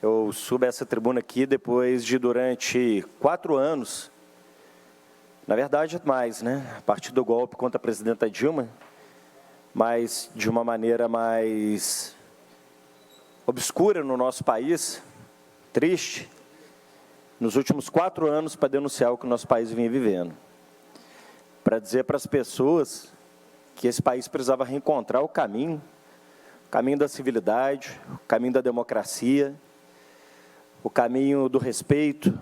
Eu subo essa tribuna aqui depois de, durante 4 anos, na verdade, mais, né? A partir do golpe contra a presidenta Dilma, mas de uma maneira mais obscura no nosso país, triste, nos últimos 4 anos para denunciar o que o nosso país vinha vivendo. Para dizer para as pessoas que esse país precisava reencontrar o caminho da civilidade, o caminho da democracia, o caminho do respeito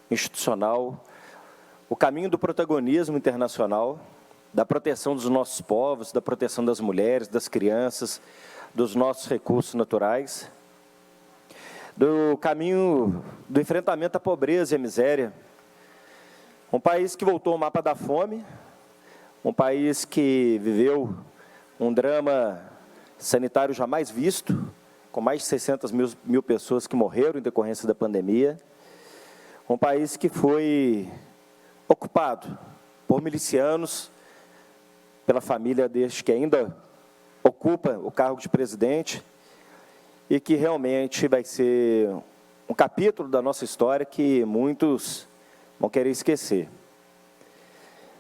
institucional, o caminho do protagonismo internacional, da proteção dos nossos povos, da proteção das mulheres, das crianças, dos nossos recursos naturais, do caminho do enfrentamento à pobreza e à miséria. Um país que voltou ao mapa da fome, um país que viveu um drama sanitário jamais visto, com mais de 600 mil pessoas que morreram em decorrência da pandemia, um país que foi ocupado por milicianos, pela família deste que ainda ocupa o cargo de presidente, e que realmente vai ser um capítulo da nossa história que muitos vão querer esquecer.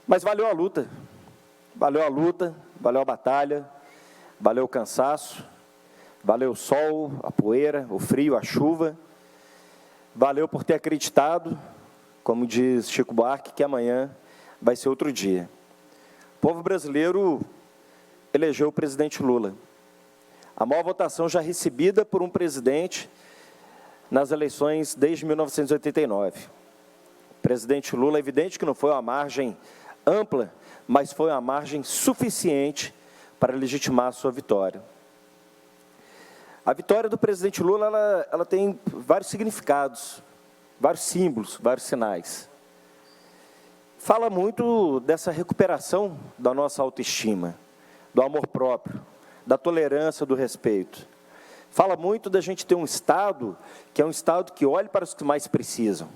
Mas valeu a luta, valeu a batalha, valeu o cansaço, valeu o sol, a poeira, o frio, a chuva, valeu por ter acreditado, como diz Chico Buarque, que amanhã vai ser outro dia. O povo brasileiro elegeu o presidente Lula. A maior votação já recebida por um presidente nas eleições desde 1989. O presidente Lula, é evidente que não foi uma margem ampla, mas foi uma margem suficiente para legitimar a sua vitória. A vitória do presidente Lula, ela tem vários significados, vários símbolos, vários sinais. Fala muito dessa recuperação da nossa autoestima, do amor próprio, da tolerância, do respeito. Fala muito da gente ter um Estado que é um Estado que olhe para os que mais precisam.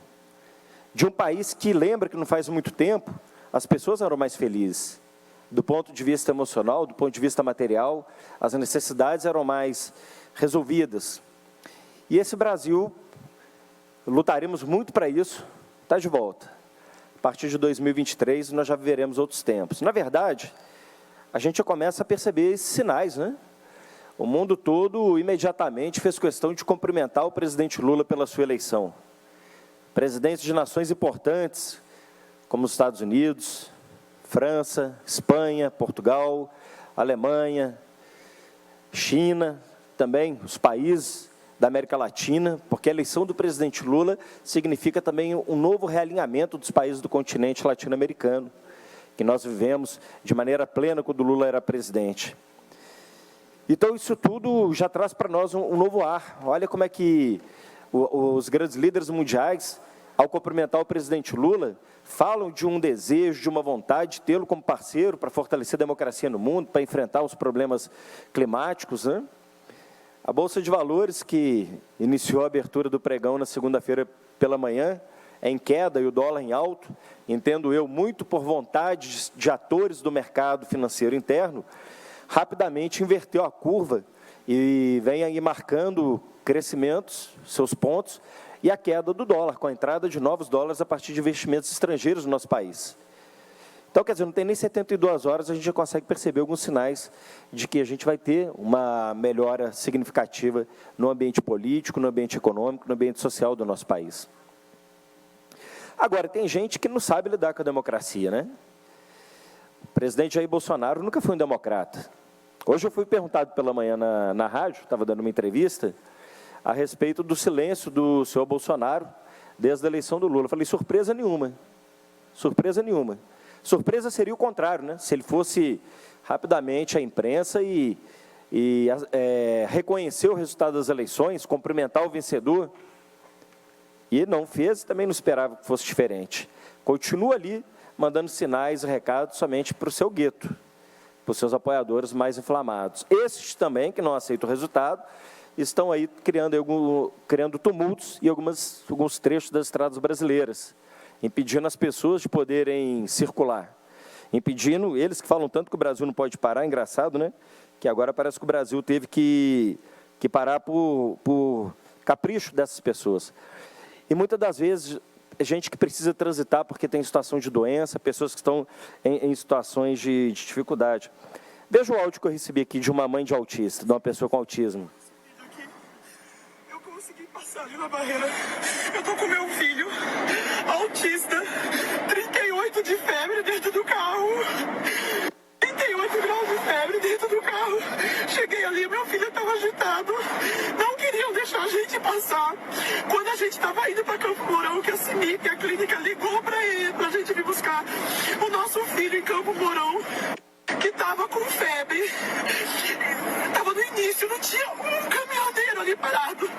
De um país que lembra que não faz muito tempo, as pessoas eram mais felizes. Do ponto de vista emocional, do ponto de vista material, as necessidades eram mais resolvidas. E esse Brasil, lutaremos muito para isso, está de volta. A partir de 2023, nós já viveremos outros tempos. Na verdade, a gente já começa a perceber esses sinais, né? O mundo todo, imediatamente, fez questão de cumprimentar o presidente Lula pela sua eleição. Presidentes de nações importantes, como os Estados Unidos, França, Espanha, Portugal, Alemanha, China, também os países da América Latina, porque a eleição do presidente Lula significa também um novo realinhamento dos países do continente latino-americano, que nós vivemos de maneira plena quando Lula era presidente. Então, isso tudo já traz para nós um novo ar. Olha como é que os grandes líderes mundiais, ao cumprimentar o presidente Lula, falam de um desejo, de uma vontade de tê-lo como parceiro para fortalecer a democracia no mundo, para enfrentar os problemas climáticos, né? A Bolsa de Valores, que iniciou a abertura do pregão na segunda-feira pela manhã, é em queda e o dólar em alto, entendo eu, muito por vontade de atores do mercado financeiro interno, rapidamente inverteu a curva e vem aí marcando crescimentos, seus pontos, e a queda do dólar, com a entrada de novos dólares a partir de investimentos estrangeiros no nosso país. Então, quer dizer, não tem nem 72 horas, a gente já consegue perceber alguns sinais de que a gente vai ter uma melhora significativa no ambiente político, no ambiente econômico, no ambiente social do nosso país. Agora, tem gente que não sabe lidar com a democracia, né? O presidente Jair Bolsonaro nunca foi um democrata. Hoje eu fui perguntado pela manhã na rádio, estava dando uma entrevista, a respeito do silêncio do senhor Bolsonaro desde a eleição do Lula. Eu falei, surpresa nenhuma, surpresa nenhuma. Surpresa seria o contrário, né? Se ele fosse rapidamente à imprensa e reconhecer o resultado das eleições, cumprimentar o vencedor, e não fez, também não esperava que fosse diferente. Continua ali, mandando sinais e recados somente para o seu gueto, para os seus apoiadores mais inflamados. Esses também, que não aceitam o resultado, estão aí criando tumultos em alguns trechos das estradas brasileiras, impedindo as pessoas de poderem circular, impedindo, eles que falam tanto que o Brasil não pode parar, engraçado, né? Que agora parece que o Brasil teve que parar por capricho dessas pessoas. E muitas das vezes, gente que precisa transitar porque tem situação de doença, pessoas que estão em situações de dificuldade. Veja o áudio que eu recebi aqui de uma mãe de autista, de uma pessoa com autismo. Eu consegui passar ali na barreira. Eu tô com meu filho, autista, 38 de febre dentro do carro. 38 graus de febre dentro do carro. Cheguei ali, meu filho estava agitado. Não queriam deixar a gente passar. Quando a gente estava indo para Campo Mourão, que a CIMIP, a clínica, ligou para ele, para a gente vir buscar o nosso filho em Campo Mourão, que estava com febre. Estava no início, não tinha um caminhoneiro ali parado.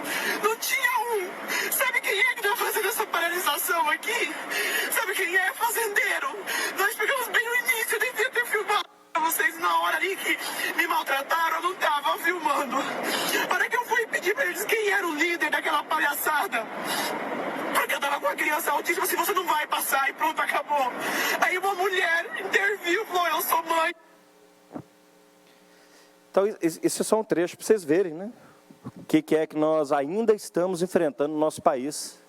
Não tinha um. Sabe quem é que está fazendo essa paralisação aqui? Sabe quem é? Fazendeiro. Nós pegamos bem no início, eu devia ter filmado vocês na hora ali que me maltrataram, eu não estava filmando. A hora que eu fui pedir para eles quem era o líder daquela palhaçada, porque eu tava com a criança autista, se você não vai passar, e pronto, acabou. Aí uma mulher interviu, falou, eu sou mãe. Então, isso é só um trecho para vocês verem, né? O que é que nós ainda estamos enfrentando no nosso país.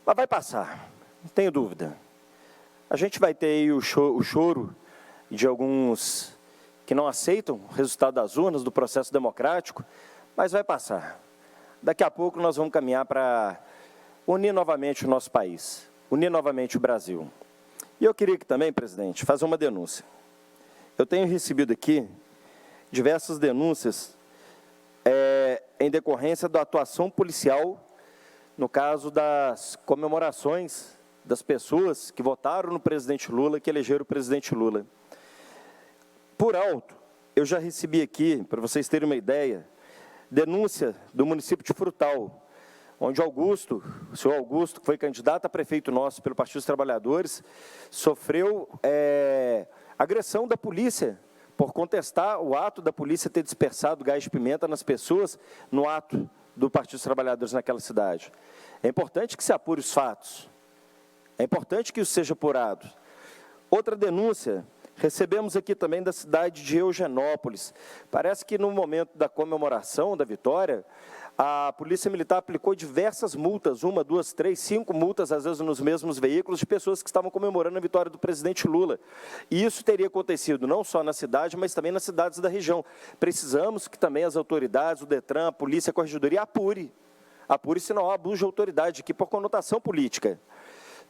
Mas vai passar, não tenho dúvida. A gente vai ter aí o choro de alguns que não aceitam o resultado das urnas, do processo democrático, mas vai passar. Daqui a pouco nós vamos caminhar para unir novamente o nosso país, unir novamente o Brasil. E eu queria que também, presidente, fazer uma denúncia. Eu tenho recebido aqui diversas denúncias em decorrência da atuação policial no caso das comemorações das pessoas que votaram no presidente Lula, que elegeram o presidente Lula. Por alto, eu já recebi aqui, para vocês terem uma ideia, denúncia do município de Frutal, onde o senhor Augusto, que foi candidato a prefeito nosso pelo Partido dos Trabalhadores, sofreu agressão da polícia, por contestar o ato da polícia ter dispersado gás de pimenta nas pessoas no ato do Partido dos Trabalhadores naquela cidade. É importante que se apure os fatos. É importante que isso seja apurado. Outra denúncia, recebemos aqui também da cidade de Eugenópolis. Parece que no momento da comemoração da vitória, a Polícia Militar aplicou diversas multas, 1, 2, 3, 5 multas, às vezes nos mesmos veículos, de pessoas que estavam comemorando a vitória do presidente Lula. E isso teria acontecido não só na cidade, mas também nas cidades da região. Precisamos que também as autoridades, o DETRAN, a Polícia, a Corregedoria, apure se não há abuso de autoridade aqui por conotação política.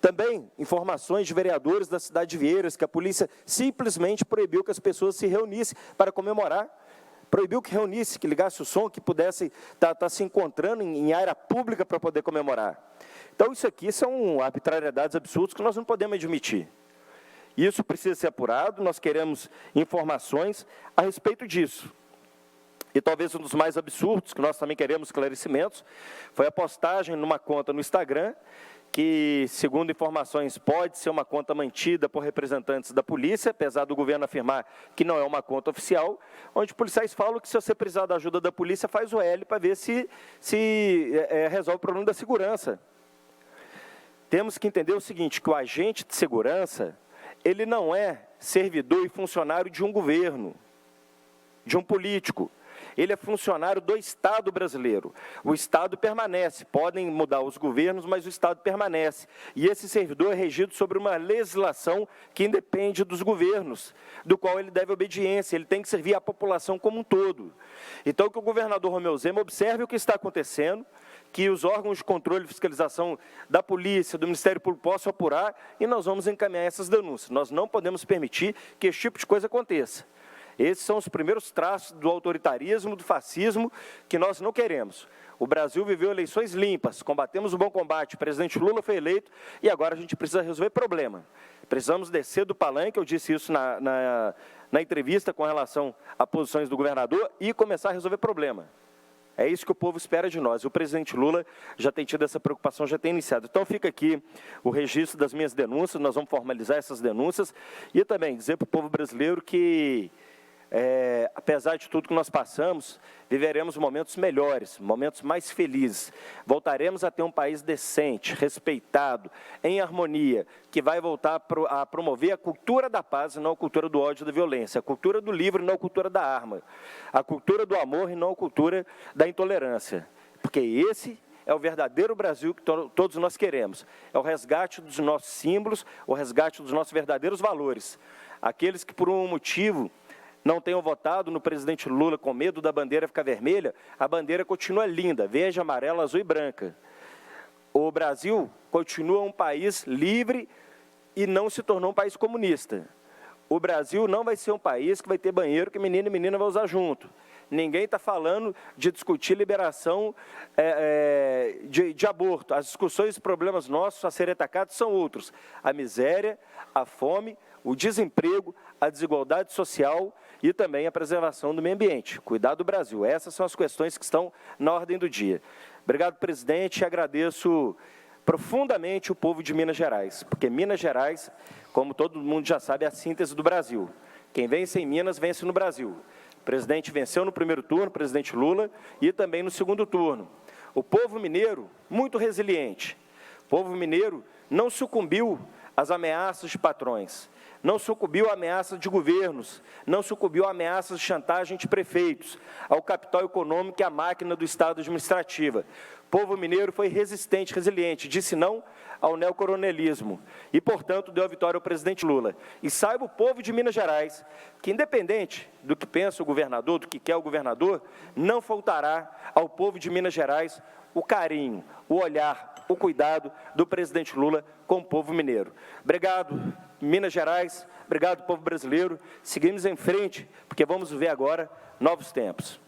Também informações de vereadores da cidade de Vieiras, que a polícia simplesmente proibiu que as pessoas se reunissem para comemorar, proibiu que reunisse, que ligasse o som, que pudesse estar se encontrando em área pública para poder comemorar. Então, isso aqui são arbitrariedades absurdas que nós não podemos admitir. Isso precisa ser apurado, nós queremos informações a respeito disso. E talvez um dos mais absurdos, que nós também queremos esclarecimentos, foi a postagem numa conta no Instagram, que, segundo informações, pode ser uma conta mantida por representantes da polícia, apesar do governo afirmar que não é uma conta oficial, onde policiais falam que se você precisar da ajuda da polícia, faz o L para ver se resolve o problema da segurança. Temos que entender o seguinte, que o agente de segurança, ele não é servidor e funcionário de um governo, de um político. Ele é funcionário do Estado brasileiro. O Estado permanece, podem mudar os governos, mas o Estado permanece. E esse servidor é regido sobre uma legislação que independe dos governos, do qual ele deve obediência, ele tem que servir à população como um todo. Então, que o governador Romeu Zema observe o que está acontecendo, que os órgãos de controle e fiscalização da polícia, do Ministério Público possam apurar, e nós vamos encaminhar essas denúncias. Nós não podemos permitir que esse tipo de coisa aconteça. Esses são os primeiros traços do autoritarismo, do fascismo, que nós não queremos. O Brasil viveu eleições limpas, combatemos o bom combate, o presidente Lula foi eleito e agora a gente precisa resolver problema. Precisamos descer do palanque, eu disse isso na entrevista com relação a posições do governador, e começar a resolver problema. É isso que o povo espera de nós. O presidente Lula já tem tido essa preocupação, já tem iniciado. Então, fica aqui o registro das minhas denúncias, nós vamos formalizar essas denúncias e também dizer para o povo brasileiro que apesar de tudo que nós passamos, viveremos momentos melhores, momentos mais felizes. Voltaremos a ter um país decente, respeitado, em harmonia, que vai voltar a promover a cultura da paz e não a cultura do ódio e da violência, a cultura do livro e não a cultura da arma, a cultura do amor e não a cultura da intolerância. Porque esse é o verdadeiro Brasil que todos nós queremos. É o resgate dos nossos símbolos, o resgate dos nossos verdadeiros valores. Aqueles que, por um motivo, não tenham votado no presidente Lula com medo da bandeira ficar vermelha, a bandeira continua linda, verde, amarela, azul e branca. O Brasil continua um país livre e não se tornou um país comunista. O Brasil não vai ser um país que vai ter banheiro que menino e menina vão usar junto. Ninguém está falando de discutir liberação de aborto. As discussões e problemas nossos a serem atacados são outros. A miséria, a fome, o desemprego, a desigualdade social e também a preservação do meio ambiente. Cuidar do Brasil. Essas são as questões que estão na ordem do dia. Obrigado, presidente, e agradeço profundamente o povo de Minas Gerais, porque Minas Gerais, como todo mundo já sabe, é a síntese do Brasil. Quem vence em Minas, vence no Brasil. O presidente venceu no primeiro turno, o presidente Lula, e também no segundo turno. O povo mineiro, muito resiliente. O povo mineiro não sucumbiu às ameaças de patrões, não sucumbiu à ameaça de governos, não sucumbiu à ameaça de chantagem de prefeitos, ao capital econômico e à máquina do Estado administrativa. O povo mineiro foi resistente, resiliente, disse não ao neocoronelismo e, portanto, deu a vitória ao presidente Lula. E saiba o povo de Minas Gerais que, independente do que pensa o governador, do que quer o governador, não faltará ao povo de Minas Gerais o carinho, o olhar, o cuidado do presidente Lula com o povo mineiro. Obrigado, Minas Gerais, obrigado, povo brasileiro. Seguimos em frente, porque vamos ver agora novos tempos.